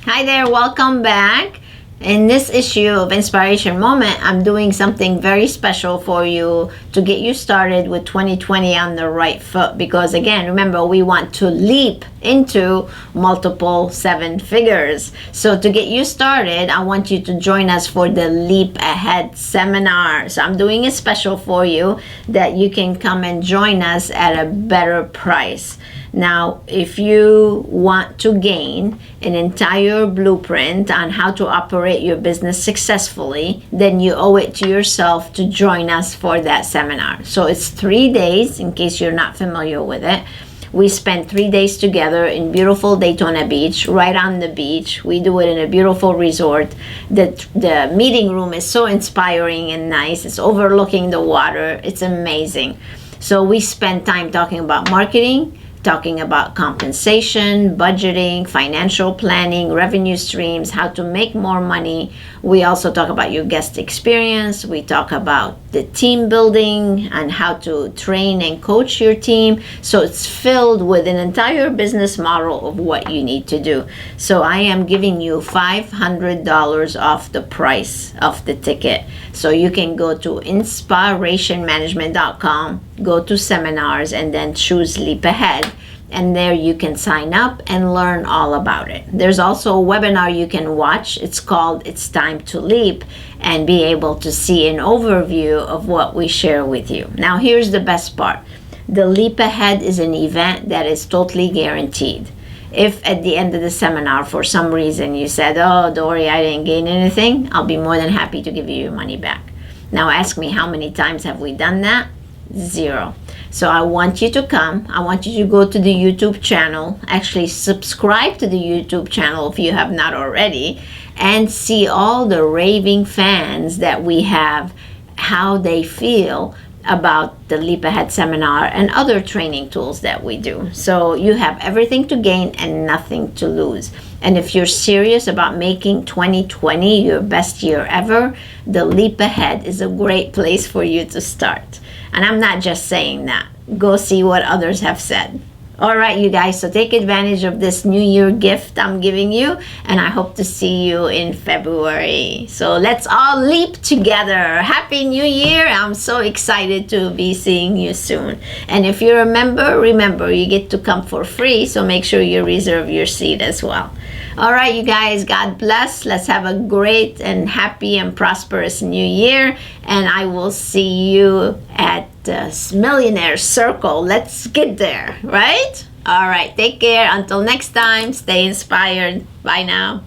Hi there, welcome back. In this issue of Inspiration Moment, I'm doing something very special for you to get you started with 2020 on the right foot. Because again, remember, we want to leap into multiple seven figures. So to get you started, I want you to join us for the Leap Ahead seminar. So I'm doing a special for you that you can come and join us at a better price. Now, if you want to gain an entire blueprint on how to operate your business successfully, then you owe it to yourself to join us for that seminar. So it's 3 days, in case you're not familiar with it. We spend 3 days together in beautiful Daytona Beach, right on the beach. We do it in a beautiful resort. The meeting room is so inspiring and nice. It's overlooking the water. It's amazing. So we spend time talking about marketing, talking about compensation, budgeting, financial planning, revenue streams, how to make more money. We also talk about your guest experience. We talk about the team building and how to train and coach your team. So it's filled with an entire business model of what you need to do. So I am giving you $500 off the price of the ticket. So you can go to InSPArationManagement.com, go to seminars, and then choose Leap Ahead. And there you can sign up and learn all about it. There's also a webinar you can watch. It's called It's Time to Leap, and be able to see an overview of what we share with you. Now here's the best part. The Leap Ahead is an event that is totally guaranteed. If at the end of the seminar, for some reason, you said, oh, Dory, I didn't gain anything, I'll be more than happy to give you your money back. Now ask me, how many times have we done that? 0. So I want you to come. I want you to go to the YouTube channel, actually subscribe to the YouTube channel if you have not already, and see all the raving fans that we have, how they feel about the Leap Ahead seminar and other training tools that we do. So you have everything to gain and nothing to lose. And if you're serious about making 2020 your best year ever, the Leap Ahead is a great place for you to start. And I'm not just saying that. Go see what others have said. All right, you guys, so take advantage of this New Year gift I'm giving you, and I hope to see you in February. So let's all leap together. Happy New Year. I'm so excited to be seeing you soon. And if you're a member, remember, you get to come for free, so make sure you reserve your seat as well. All right, you guys, God bless. Let's have a great and happy and prosperous New Year, and I will see you at the Millionaire Circle. Let's get there, right? All right, take care. Until next time, stay inspired. Bye now.